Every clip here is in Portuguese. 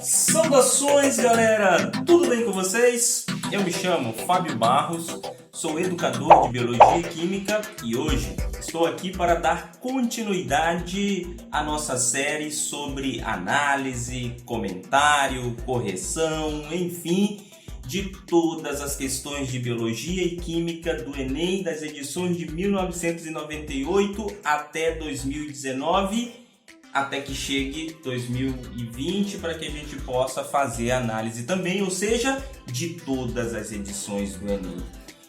Saudações, galera! Tudo bem com vocês? Eu me chamo Fábio Barros, sou educador de Biologia e Química e hoje estou aqui para dar continuidade à nossa série sobre análise, comentário, correção, enfim, de todas as questões de Biologia e Química do Enem das edições de 1998 até 2019, até que chegue 2020 para que a gente possa fazer a análise também, ou seja, de todas as edições do Enem.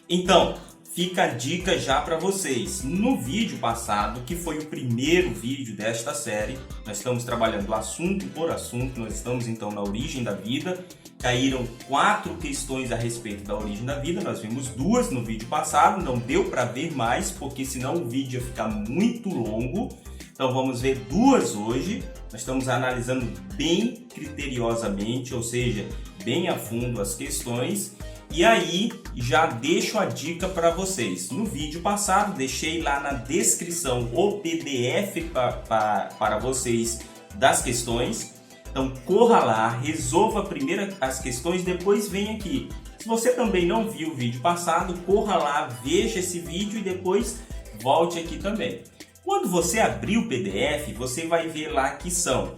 Então, fica a dica já para vocês. No vídeo passado, que foi o primeiro vídeo desta série, nós estamos trabalhando assunto por assunto, nós estamos então na origem da vida. Caíram 4 questões a respeito da origem da vida, nós vimos 2 no vídeo passado, não deu para ver mais, porque senão o vídeo ia ficar muito longo. Então vamos ver 2 hoje. Nós estamos analisando bem criteriosamente, ou seja, bem a fundo as questões. E aí já deixo a dica para vocês. No vídeo passado deixei lá na descrição o PDF para vocês das questões. Então corra lá, resolva primeiro as questões, depois vem aqui. Se você também não viu o vídeo passado, corra lá, veja esse vídeo e depois volte aqui também. Quando você abrir o PDF, você vai ver lá que são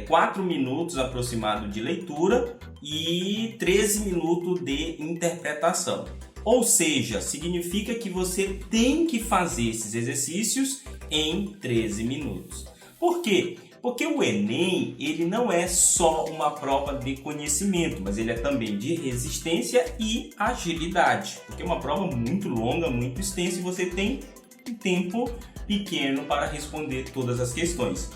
4 minutos aproximado de leitura e 13 minutos de interpretação. Ou seja, significa que você tem que fazer esses exercícios em 13 minutos. Por quê? Porque o Enem ele não é só uma prova de conhecimento, mas ele é também de resistência e agilidade. Porque é uma prova muito longa, muito extensa e você tem um tempo pequeno para responder todas as questões.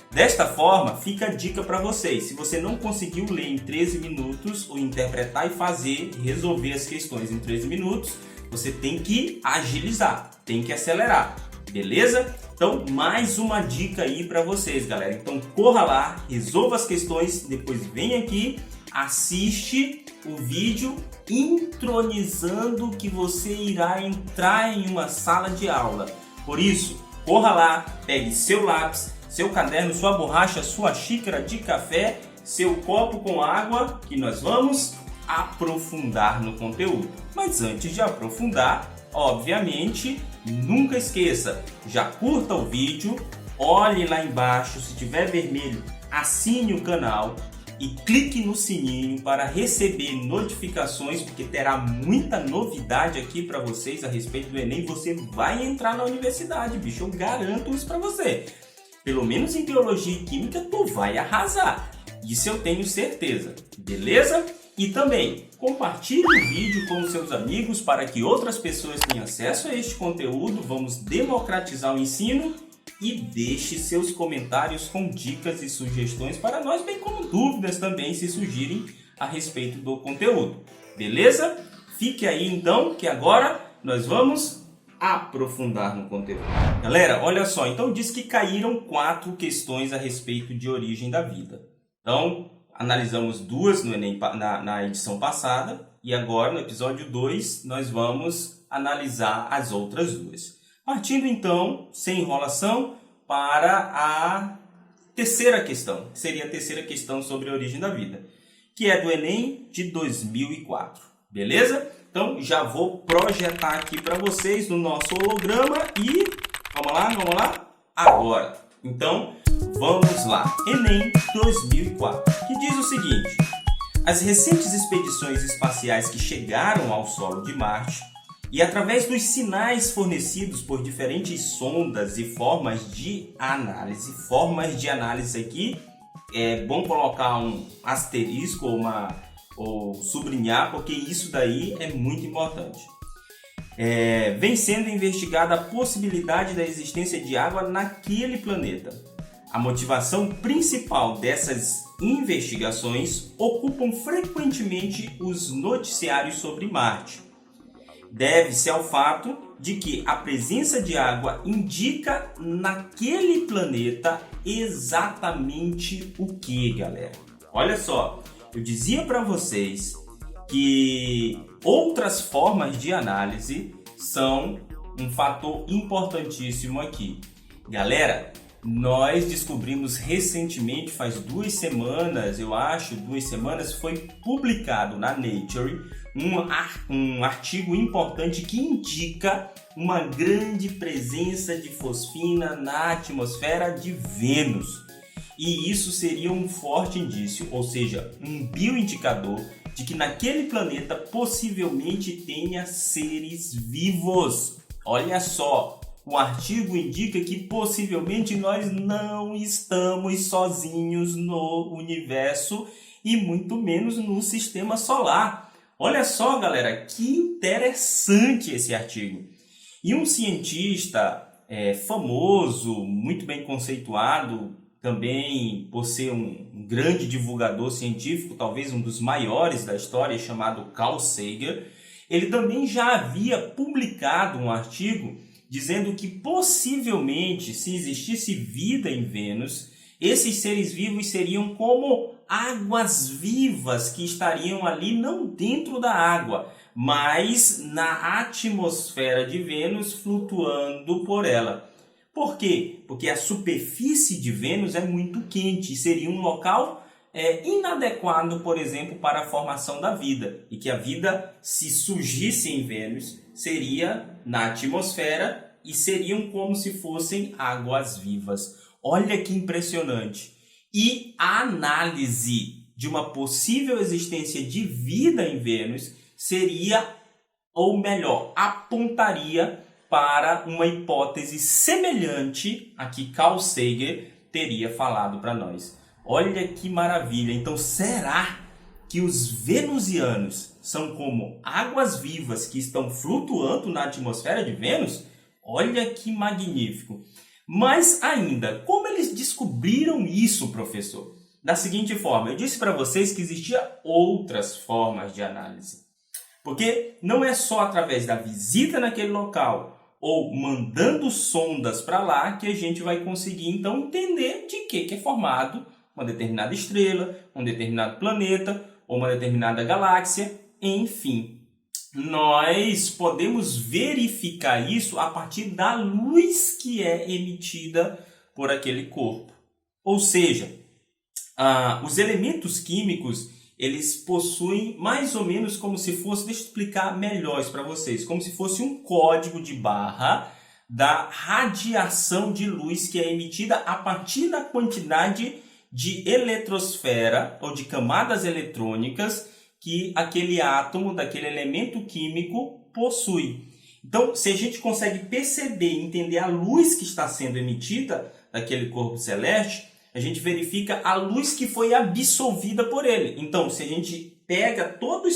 Desta forma, fica a dica para vocês. Se você não conseguiu ler em 13 minutos, ou interpretar e resolver as questões em 13 minutos, você tem que agilizar, tem que acelerar, beleza? Então, mais uma dica aí para vocês, galera. Então, corra lá, resolva as questões, depois vem aqui, assiste o vídeo intronizando que você irá entrar em uma sala de aula. Por isso, corra lá, pegue seu lápis, seu caderno, sua borracha, sua xícara de café, seu copo com água, que nós vamos aprofundar no conteúdo. Mas antes de aprofundar, obviamente, nunca esqueça, já curta o vídeo, olhe lá embaixo, se tiver vermelho, assine o canal e clique no sininho para receber notificações, porque terá muita novidade aqui para vocês a respeito do Enem. Você vai entrar na universidade, bicho, eu garanto isso para você. Pelo menos em Biologia e Química tu vai arrasar, isso eu tenho certeza, beleza? E também compartilhe o vídeo com os seus amigos para que outras pessoas tenham acesso a este conteúdo. Vamos democratizar o ensino. E deixe seus comentários com dicas e sugestões para nós, bem como dúvidas também se surgirem a respeito do conteúdo. Beleza? Fique aí então que agora nós vamos aprofundar no conteúdo. Galera, olha só, então diz que caíram 4 questões a respeito de origem da vida. Então, analisamos 2 no Enem, na edição passada e agora no episódio 2 nós vamos analisar as outras 2. Partindo então, sem enrolação, para a terceira questão, que seria a terceira questão sobre a origem da vida, que é do Enem de 2004, beleza? Então já vou projetar aqui para vocês no nosso holograma e vamos lá, agora. Então vamos lá, Enem 2004, que diz o seguinte: as recentes expedições espaciais que chegaram ao solo de Marte e através dos sinais fornecidos por diferentes sondas e formas de análise aqui, é bom colocar um asterisco ou sublinhar, porque isso daí é muito importante. Vem sendo investigada a possibilidade da existência de água naquele planeta. A motivação principal dessas investigações ocupam frequentemente os noticiários sobre Marte. Deve-se ao fato de que a presença de água indica naquele planeta exatamente o que, galera? Olha só, eu dizia para vocês que Outras formas de análise são um fator importantíssimo aqui. Galera, nós descobrimos recentemente, faz 2 semanas, eu acho, 2 semanas, foi publicado na Nature um artigo importante que indica uma grande presença de fosfina na atmosfera de Vênus. E isso seria um forte indício, ou seja, um bioindicador de que naquele planeta possivelmente tenha seres vivos. Olha só, o artigo indica que possivelmente nós não estamos sozinhos no universo e muito menos no sistema solar. Olha só, galera, que interessante esse artigo. E um cientista famoso, muito bem conceituado, também por ser um grande divulgador científico, talvez um dos maiores da história, chamado Carl Sagan, ele também já havia publicado um artigo dizendo que possivelmente, se existisse vida em Vênus, esses seres vivos seriam como águas vivas que estariam ali não dentro da água, mas na atmosfera de Vênus, flutuando por ela. Por quê? Porque a superfície de Vênus é muito quente e seria um local inadequado, por exemplo, para a formação da vida. E que a vida, se surgisse em Vênus, seria na atmosfera e seriam como se fossem águas vivas. Olha que impressionante! E a análise de uma possível existência de vida em Vênus seria, ou melhor, apontaria para uma hipótese semelhante a que Carl Sagan teria falado para nós. Olha que maravilha! Então, será que os venusianos são como águas vivas que estão flutuando na atmosfera de Vênus? Olha que magnífico! Mas ainda, como eles descobriram isso, professor? Da seguinte forma, eu disse para vocês que existiam outras formas de análise. Porque não é só através da visita naquele local ou mandando sondas para lá que a gente vai conseguir então entender de que é formado uma determinada estrela, um determinado planeta ou uma determinada galáxia, enfim. Nós podemos verificar isso a partir da luz que é emitida por aquele corpo. Ou seja, os elementos químicos, eles possuem mais ou menos como se fosse, deixa eu explicar melhor isso para vocês, como se fosse um código de barra da radiação de luz que é emitida a partir da quantidade de eletrosfera ou de camadas eletrônicas que aquele átomo, daquele elemento químico possui. Então, se a gente consegue perceber e entender a luz que está sendo emitida daquele corpo celeste, a gente verifica a luz que foi absorvida por ele. Então, se a gente pega todo o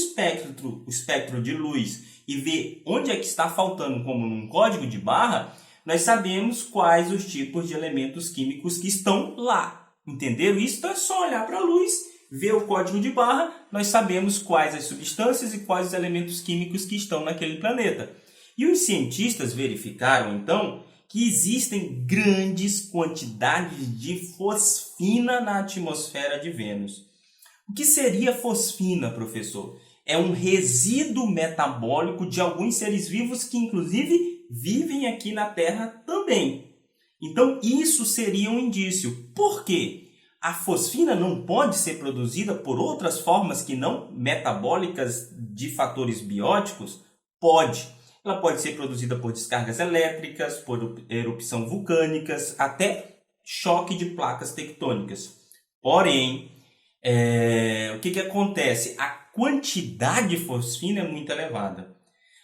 espectro de luz e vê onde é que está faltando, como num código de barra, nós sabemos quais os tipos de elementos químicos que estão lá. Entenderam isso? Então é só olhar para a luz, ver o código de barra, nós sabemos quais as substâncias e quais os elementos químicos que estão naquele planeta. E os cientistas verificaram, então, que existem grandes quantidades de fosfina na atmosfera de Vênus. O que seria fosfina, professor? É um resíduo metabólico de alguns seres vivos que, inclusive, vivem aqui na Terra também. Então, isso seria um indício. Por quê? A fosfina não pode ser produzida por outras formas que não metabólicas de fatores bióticos? Pode. Ela pode ser produzida por descargas elétricas, por erupção vulcânicas, até choque de placas tectônicas. Porém, o que acontece? A quantidade de fosfina é muito elevada.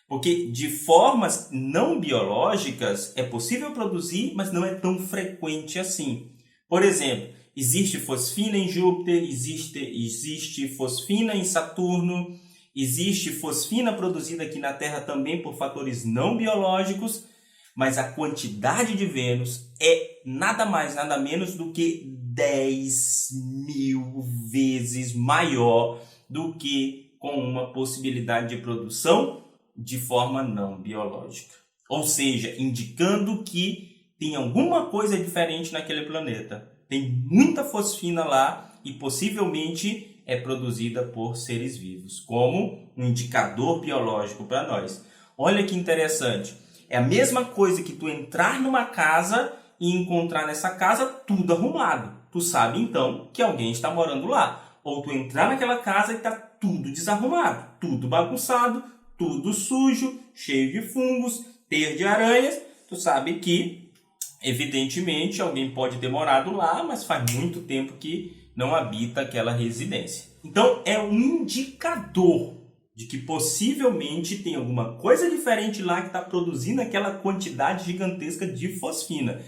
Porque de formas não biológicas é possível produzir, mas não é tão frequente assim. Por exemplo, existe fosfina em Júpiter, existe fosfina em Saturno, existe fosfina produzida aqui na Terra também por fatores não biológicos, mas a quantidade de Vênus é nada mais, nada menos do que 10.000 vezes maior do que com uma possibilidade de produção de forma não biológica. Ou seja, indicando que tem alguma coisa diferente naquele planeta. Tem muita fosfina lá e possivelmente é produzida por seres vivos, como um indicador biológico para nós. Olha que interessante. É a mesma coisa que tu entrar numa casa e encontrar nessa casa tudo arrumado. Tu sabe então que alguém está morando lá. Ou tu entrar naquela casa e está tudo desarrumado, tudo bagunçado, tudo sujo, cheio de fungos, teia de aranhas. Tu sabe que, evidentemente, alguém pode ter morado lá, mas faz muito tempo que não habita aquela residência. Então, é um indicador de que possivelmente tem alguma coisa diferente lá que está produzindo aquela quantidade gigantesca de fosfina.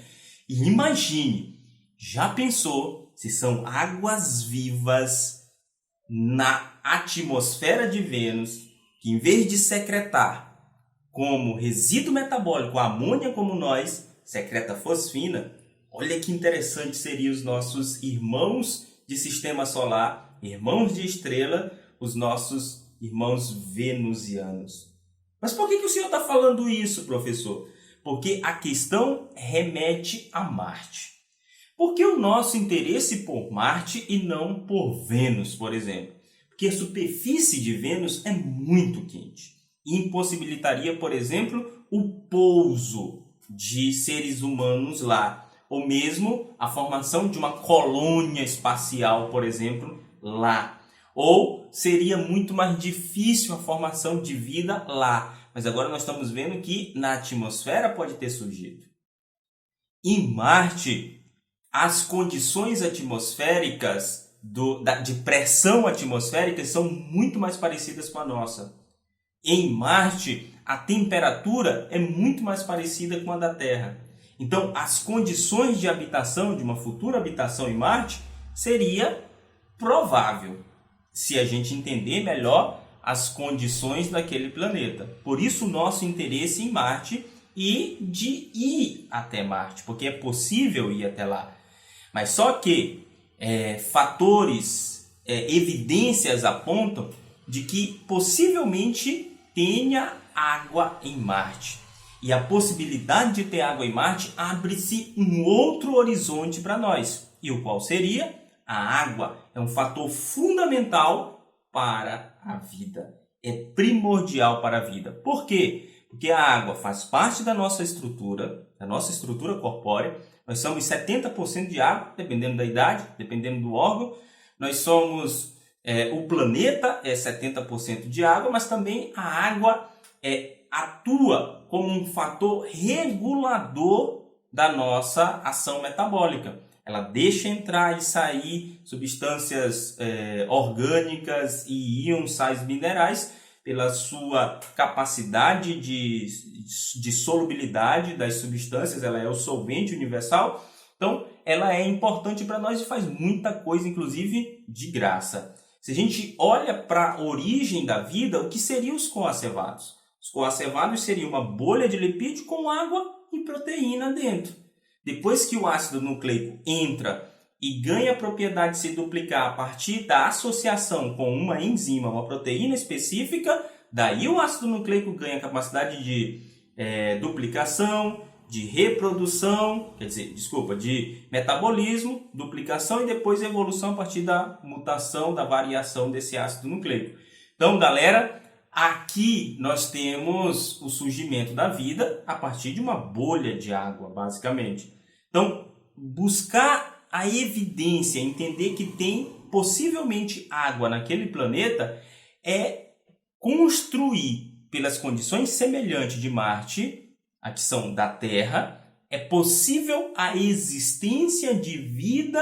E imagine, já pensou se são águas vivas na atmosfera de Vênus que, em vez de secretar como resíduo metabólico a amônia como nós, secreta fosfina? Olha que interessante seriam os nossos irmãos de sistema solar, irmãos de estrela, os nossos irmãos venusianos. Mas por que o senhor está falando isso, professor? Porque a questão remete a Marte. Por que o nosso interesse por Marte e não por Vênus, por exemplo? Porque a superfície de Vênus é muito quente e impossibilitaria, por exemplo, o pouso de seres humanos lá, ou mesmo a formação de uma colônia espacial, por exemplo, lá. Ou seria muito mais difícil a formação de vida lá. Mas agora nós estamos vendo que na atmosfera pode ter surgido. Em Marte, as condições atmosféricas de pressão atmosférica são muito mais parecidas com a nossa. Em Marte, a temperatura é muito mais parecida com a da Terra. Então, as condições de habitação, de uma futura habitação em Marte, seria provável, se a gente entender melhor as condições daquele planeta. Por isso o nosso interesse em Marte e de ir até Marte, porque é possível ir até lá. Mas só que evidências apontam de que possivelmente tenha água em Marte. E a possibilidade de ter água em Marte abre-se um outro horizonte para nós. E o qual seria? A água é um fator fundamental para a vida. É primordial para a vida. Por quê? Porque a água faz parte da nossa estrutura corpórea. Nós somos 70% de água, dependendo da idade, dependendo do órgão. Nós somos, o planeta é 70% de água, mas também a água atua como um fator regulador da nossa ação metabólica. Ela deixa entrar e sair substâncias orgânicas e íons, sais minerais pela sua capacidade de solubilidade das substâncias. Ela é o solvente universal. Então, ela é importante para nós e faz muita coisa, inclusive de graça. Se a gente olha para a origem da vida, o que seriam os coacevados? Os coacevados seriam uma bolha de lipídio com água e proteína dentro. Depois que o ácido nucleico entra e ganha a propriedade de se duplicar a partir da associação com uma enzima, uma proteína específica, daí o ácido nucleico ganha a capacidade de duplicação, de reprodução, de metabolismo, duplicação e depois evolução a partir da mutação, da variação desse ácido nucleico. Então, galera, aqui nós temos o surgimento da vida a partir de uma bolha de água, basicamente. Então, buscar a evidência, entender que tem possivelmente água naquele planeta é construir pelas condições semelhantes de Marte, a que são da Terra, é possível a existência de vida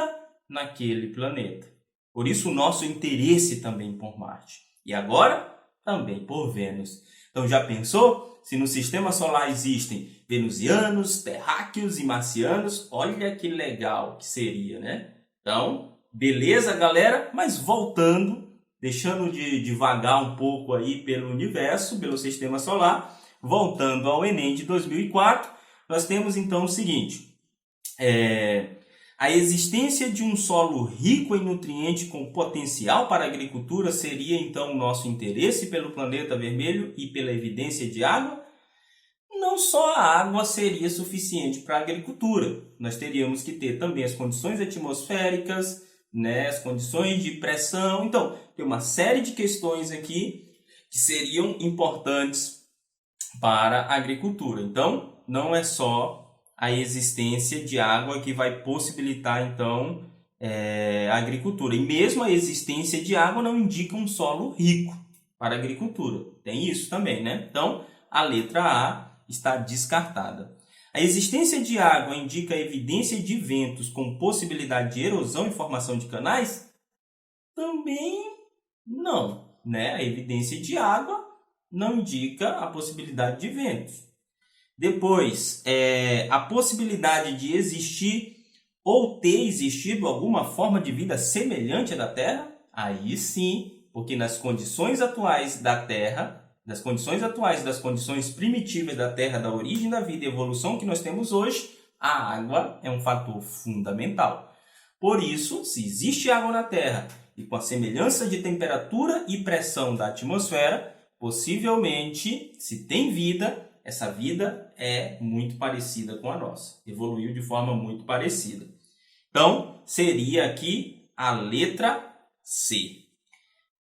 naquele planeta. Por isso o nosso interesse também por Marte. E agora, também por Vênus. Então já pensou? Se no sistema solar existem venusianos, terráqueos e marcianos, olha que legal que seria, né? Então, beleza, galera? Mas voltando, deixando de divagar um pouco aí pelo universo, pelo sistema solar, voltando ao Enem de 2004, nós temos então o seguinte: a existência de um solo rico em nutrientes com potencial para a agricultura seria então o nosso interesse pelo planeta vermelho e pela evidência de água? Não só a água seria suficiente para a agricultura, nós teríamos que ter também as condições atmosféricas, né, as condições de pressão. Então, tem uma série de questões aqui que seriam importantes para a agricultura. Então, não é só a existência de água que vai possibilitar, então, a agricultura. E mesmo a existência de água não indica um solo rico para a agricultura. Tem isso também, né? Então, a letra A está descartada. A existência de água indica a evidência de ventos com possibilidade de erosão e formação de canais? Também não, né? A evidência de água não indica a possibilidade de ventos. Depois, a possibilidade de existir ou ter existido alguma forma de vida semelhante à da Terra? Aí sim, porque nas condições atuais da Terra, das condições primitivas da Terra, da origem da vida e evolução que nós temos hoje, a água é um fator fundamental. Por isso, se existe água na Terra e com a semelhança de temperatura e pressão da atmosfera, possivelmente, se tem vida, essa vida é muito parecida com a nossa. Evoluiu de forma muito parecida. Então, seria aqui a letra C.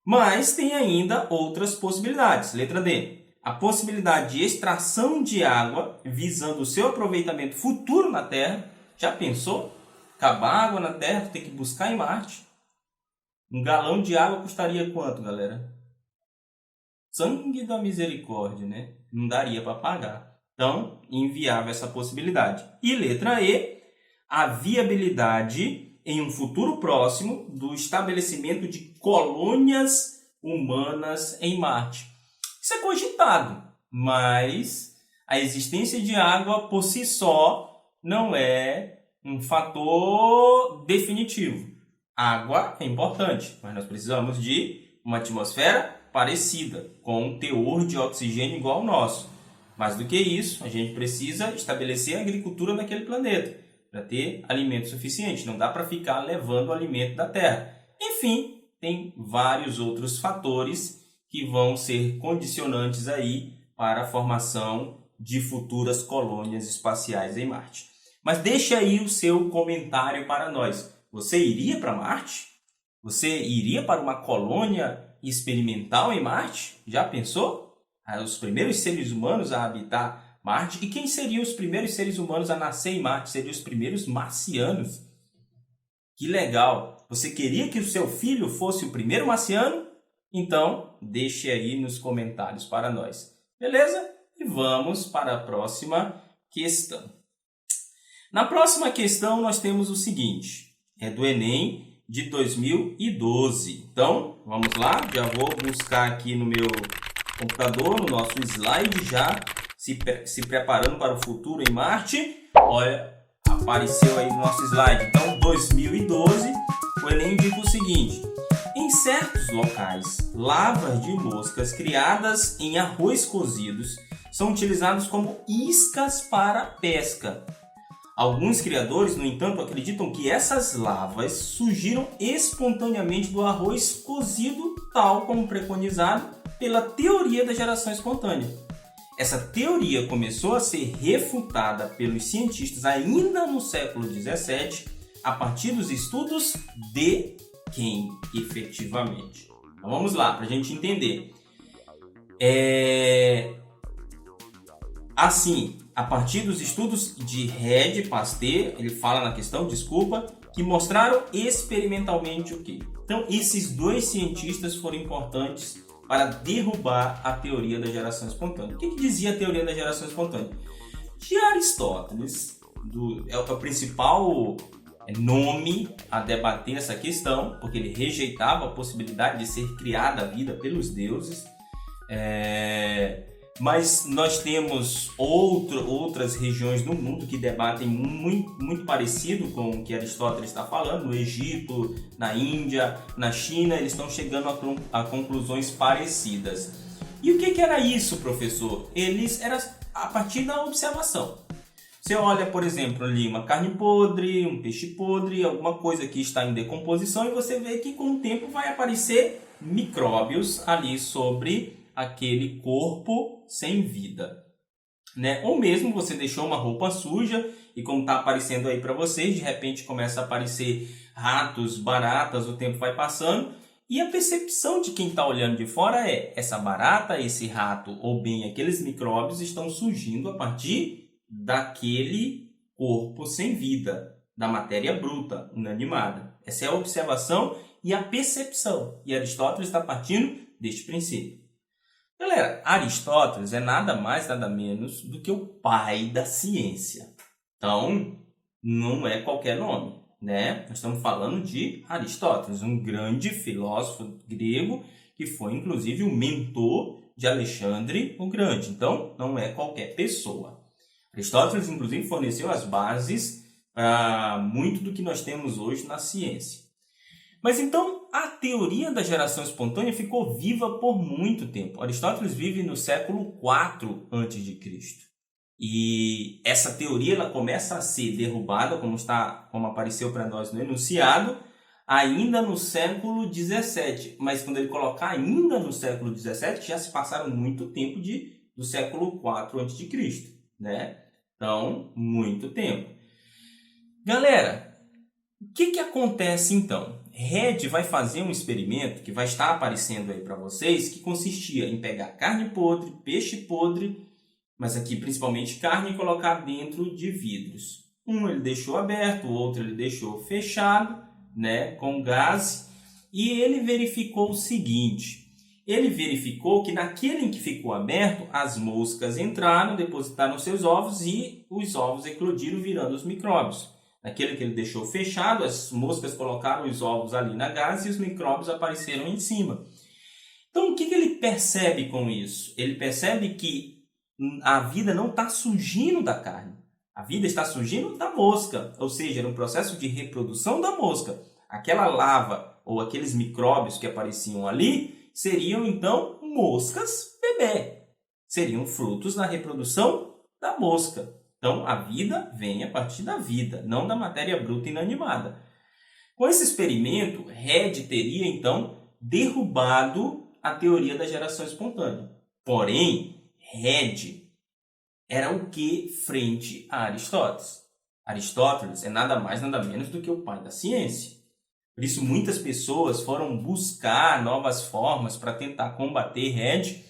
Mas tem ainda outras possibilidades. Letra D. A possibilidade de extração de água visando o seu aproveitamento futuro na Terra. Já pensou? Acabar água na Terra, ter que buscar em Marte. Um galão de água custaria quanto, galera? Sangue da misericórdia, né? Não daria para pagar. Então, inviável essa possibilidade. E letra E. A viabilidade em um futuro próximo do estabelecimento de colônias humanas em Marte. Isso é cogitado, mas a existência de água por si só não é um fator definitivo. Água é importante, mas nós precisamos de uma atmosfera parecida, com um teor de oxigênio igual ao nosso. Mais do que isso, a gente precisa estabelecer a agricultura naquele planeta, para ter alimento suficiente. Não dá para ficar levando o alimento da Terra. Enfim, tem vários outros fatores que vão ser condicionantes aí para a formação de futuras colônias espaciais em Marte. Mas deixa aí o seu comentário para nós. Você iria para Marte? Você iria para uma colônia experimental em Marte? Já pensou? Os primeiros seres humanos a habitar Marte. E quem seriam os primeiros seres humanos a nascer em Marte? Seriam os primeiros marcianos. Que legal! Você queria que o seu filho fosse o primeiro marciano? Então, deixe aí nos comentários para nós. Beleza? E vamos para a próxima questão. Na próxima questão, nós temos o seguinte. É do Enem de 2012. Então, vamos lá. Já vou buscar aqui no meu computador, no nosso slide já. Se preparando para o futuro em Marte. Olha, apareceu aí no nosso slide. Então, 2012, o Enem indica o seguinte. Em certos locais, larvas de moscas criadas em arroz cozidos são utilizadas como iscas para pesca. Alguns criadores, no entanto, acreditam que essas larvas surgiram espontaneamente do arroz cozido, tal como preconizado pela teoria da geração espontânea. Essa teoria começou a ser refutada pelos cientistas ainda no século XVII, a partir dos estudos de quem, efetivamente? Então vamos lá, para a gente entender. Assim, a partir dos estudos de Red Pasteur, ele fala na questão, que mostraram experimentalmente o quê? Então, esses dois cientistas foram importantes para derrubar a teoria da geração espontânea. O que dizia a teoria da geração espontânea? De Aristóteles, é o principal nome a debater essa questão, porque ele rejeitava a possibilidade de ser criada a vida pelos deuses. Mas nós temos outras regiões do mundo que debatem muito parecido com o que Aristóteles está falando. No Egito, na Índia, na China, eles estão chegando a conclusões parecidas. E o que era isso, professor? Era a partir da observação. Você olha, por exemplo, ali uma carne podre, um peixe podre, alguma coisa que está em decomposição, e você vê que com o tempo vai aparecer micróbios ali sobre aquele corpo sem vida, né? Ou mesmo você deixou uma roupa suja e, como está aparecendo aí para vocês, de repente começa a aparecer ratos, baratas, o tempo vai passando E a percepção de quem está olhando de fora é: essa barata, esse rato ou bem aqueles micróbios estão surgindo a partir daquele corpo sem vida, da matéria bruta, inanimada. Essa é a observação e a percepção. E Aristóteles está partindo deste princípio. Galera, Aristóteles é nada mais, nada menos do que o pai da ciência. Então, não é qualquer nome, né? Nós estamos falando de Aristóteles, um grande filósofo grego que foi, inclusive, o mentor de Alexandre o Grande. Então, não é qualquer pessoa. Aristóteles, inclusive, forneceu as bases para muito do que nós temos hoje na ciência. Mas então, a teoria da geração espontânea ficou viva por muito tempo. Aristóteles vive no século IV a.C. E essa teoria ela começa a ser derrubada, como apareceu para nós no enunciado, ainda no século XVII. Mas quando ele colocar ainda no século XVII, já se passaram muito tempo do século IV a.C., né? Então, muito tempo. Galera, o que acontece então? Red vai fazer um experimento que vai estar aparecendo aí para vocês, que consistia em pegar carne podre, peixe podre, mas aqui principalmente carne, e colocar dentro de vidros. Um ele deixou aberto, o outro ele deixou fechado, né, com gás, e ele verificou o seguinte: ele verificou que naquele em que ficou aberto, as moscas entraram, depositaram seus ovos e os ovos eclodiram, virando os micróbios. Naquele que ele deixou fechado, as moscas colocaram os ovos ali na gaze e os micróbios apareceram em cima. Então, o que ele percebe com isso? Ele percebe que a vida não está surgindo da carne. A vida está surgindo da mosca. Ou seja, era um processo de reprodução da mosca. Aquela lava ou aqueles micróbios que apareciam ali seriam, então, moscas bebê. Seriam frutos da reprodução da mosca. Então, a vida vem a partir da vida, não da matéria bruta inanimada. Com esse experimento, Red teria, então, derrubado a teoria da geração espontânea. Porém, Red era o que frente a Aristóteles? Aristóteles é nada mais, nada menos do que o pai da ciência. Por isso, muitas pessoas foram buscar novas formas para tentar combater Red,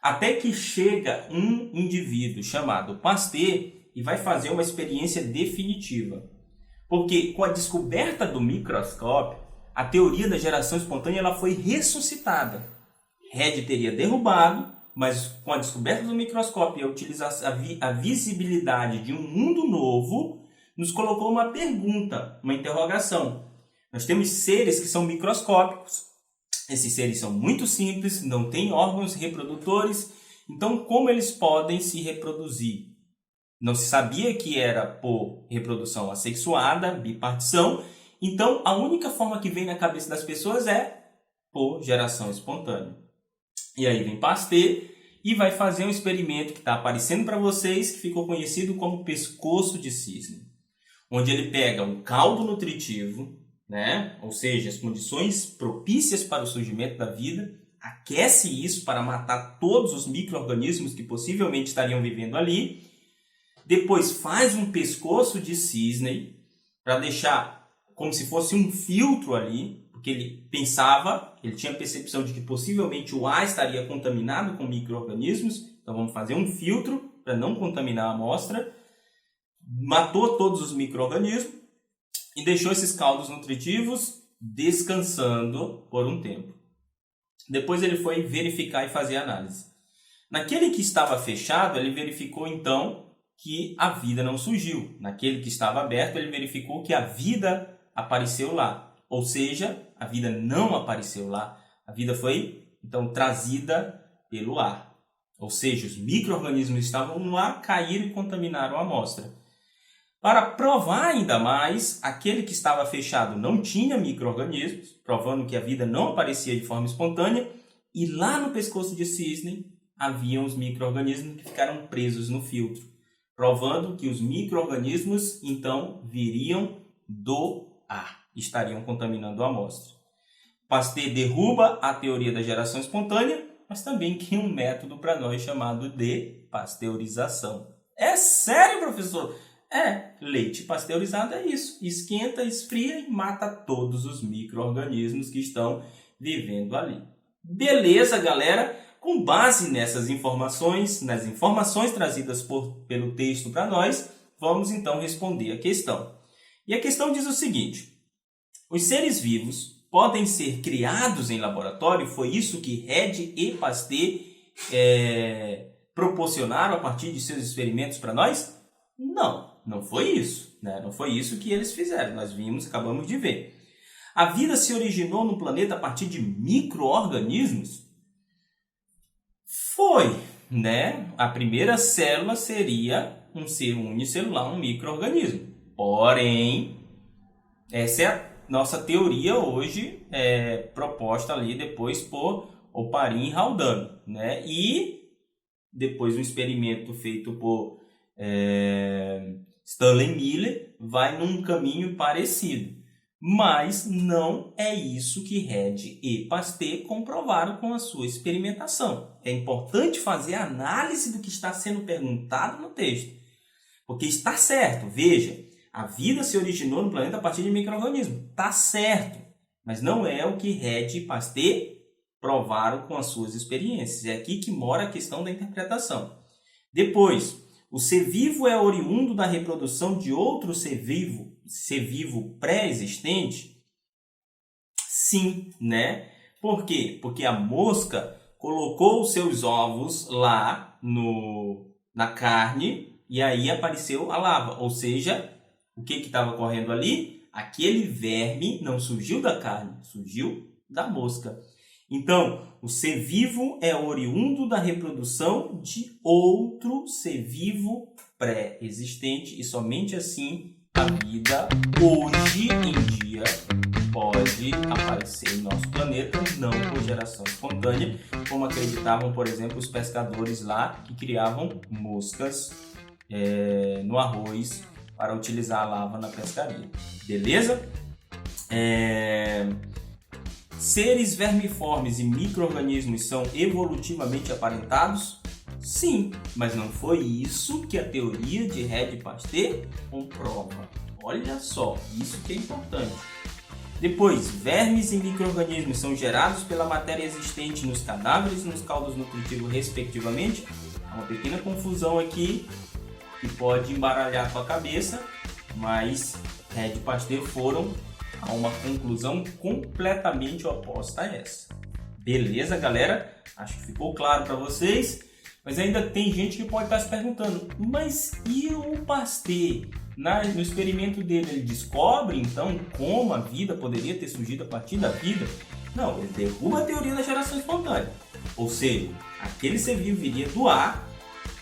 até que chega um indivíduo chamado Pasteur e vai fazer uma experiência definitiva. Porque com a descoberta do microscópio, a teoria da geração espontânea ela foi ressuscitada. Red teria derrubado, mas com a descoberta do microscópio e a utilização, a visibilidade de um mundo novo, nos colocou uma pergunta, uma interrogação. Nós temos seres que são microscópicos. Esses seres são muito simples, não têm órgãos reprodutores. Então, como eles podem se reproduzir? Não se sabia que era por reprodução assexuada, bipartição. Então, a única forma que vem na cabeça das pessoas é por geração espontânea. E aí vem Pasteur e vai fazer um experimento que está aparecendo para vocês, que ficou conhecido como pescoço de cisne. Onde ele pega um caldo nutritivo, né? Ou seja, as condições propícias para o surgimento da vida, aquece isso para matar todos os micro-organismos que possivelmente estariam vivendo ali. Depois faz um pescoço de cisne para deixar como se fosse um filtro ali, porque ele pensava, ele tinha a percepção de que possivelmente o ar estaria contaminado com micro-organismos, então vamos fazer um filtro para não contaminar a amostra. Matou todos os micro-organismos e deixou esses caldos nutritivos descansando por um tempo. Depois ele foi verificar e fazer análise. Naquele que estava fechado, ele verificou então que a vida não surgiu. Naquele que estava aberto, ele verificou que a vida apareceu lá. Ou seja, a vida não apareceu lá. A vida foi, então, trazida pelo ar. Ou seja, os micro-organismos estavam no ar, caíram e contaminaram a amostra. Para provar ainda mais, aquele que estava fechado não tinha micro-organismos, provando que a vida não aparecia de forma espontânea, e lá no pescoço de cisne haviam os micro-organismos que ficaram presos no filtro, provando que os micro-organismos então viriam do ar, estariam contaminando a amostra. Pasteur derruba a teoria da geração espontânea, mas também cria um método para nós chamado de pasteurização. É sério, professor? Leite pasteurizado é isso. Esquenta, esfria e mata todos os micro-organismos que estão vivendo ali. Beleza, galera? Com base nessas informações, nas informações trazidas pelo texto para nós, vamos então responder a questão. E a questão diz o seguinte: os seres vivos podem ser criados em laboratório? Foi isso que Red e Pasteur proporcionaram a partir de seus experimentos para nós? Não foi isso, né? Não foi isso que eles fizeram. Nós acabamos de ver. A vida se originou no planeta a partir de micro-organismos? Foi, né? A primeira célula seria um ser unicelular, um micro-organismo. Porém, essa é a nossa teoria hoje, proposta ali depois por Oparin e Haldane, né? E depois um experimento feito por Stanley Miller vai num caminho parecido. Mas não é isso que Red e Pasteur comprovaram com a sua experimentação. É importante fazer a análise do que está sendo perguntado no texto. Porque está certo, veja, a vida se originou no planeta a partir de micro-organismos. Está certo, mas não é o que Red e Pasteur provaram com as suas experiências. É aqui que mora a questão da interpretação. Depois, o ser vivo é oriundo da reprodução de outro ser vivo pré-existente? Sim, né? Por quê? Porque a mosca colocou os seus ovos lá na carne e aí apareceu a larva. Ou seja, o que estava ocorrendo ali? Aquele verme não surgiu da carne, surgiu da mosca. Então, o ser vivo é oriundo da reprodução de outro ser vivo pré-existente e somente assim a vida hoje em dia pode aparecer em nosso planeta, não por geração espontânea, como acreditavam, por exemplo, os pescadores lá que criavam moscas no arroz para utilizar a larva na pescaria. Beleza? Seres vermiformes e micro-organismos são evolutivamente aparentados? Sim, mas não foi isso que a teoria de Red e Pasteur comprova. Olha só, isso que é importante. Depois, vermes e micro-organismos são gerados pela matéria existente nos cadáveres e nos caldos nutritivos, respectivamente? Há uma pequena confusão aqui que pode embaralhar a tua cabeça, mas Red e Pasteur foram a uma conclusão completamente oposta a essa. Beleza, galera? Acho que ficou claro para vocês. Mas ainda tem gente que pode estar se perguntando, mas e o Pasteur? No experimento dele, ele descobre, então, como a vida poderia ter surgido a partir da vida? Não, ele derruba a teoria da geração espontânea. Ou seja, aquele ser vivo viria do ar,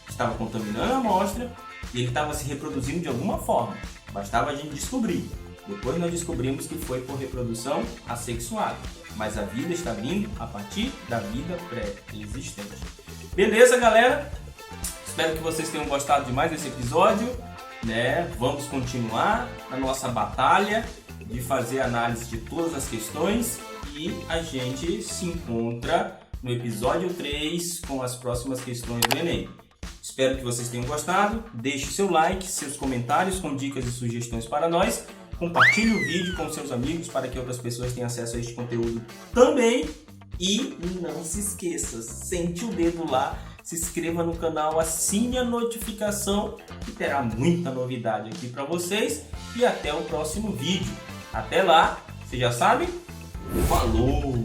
estava contaminando a amostra e ele estava se reproduzindo de alguma forma. Bastava a gente descobrir. Depois nós descobrimos que foi por reprodução assexuada. Mas a vida está vindo a partir da vida pré-existente. Beleza, galera? Espero que vocês tenham gostado de mais esse episódio, né? Vamos continuar na nossa batalha de fazer análise de todas as questões e a gente se encontra no episódio 3 com as próximas questões do Enem. Espero que vocês tenham gostado. Deixe seu like, seus comentários com dicas e sugestões para nós. Compartilhe o vídeo com seus amigos para que outras pessoas tenham acesso a este conteúdo também. E não se esqueça, sente o dedo lá, se inscreva no canal, assine a notificação que terá muita novidade aqui para vocês. E até o próximo vídeo. Até lá, vocês já sabem? Falou!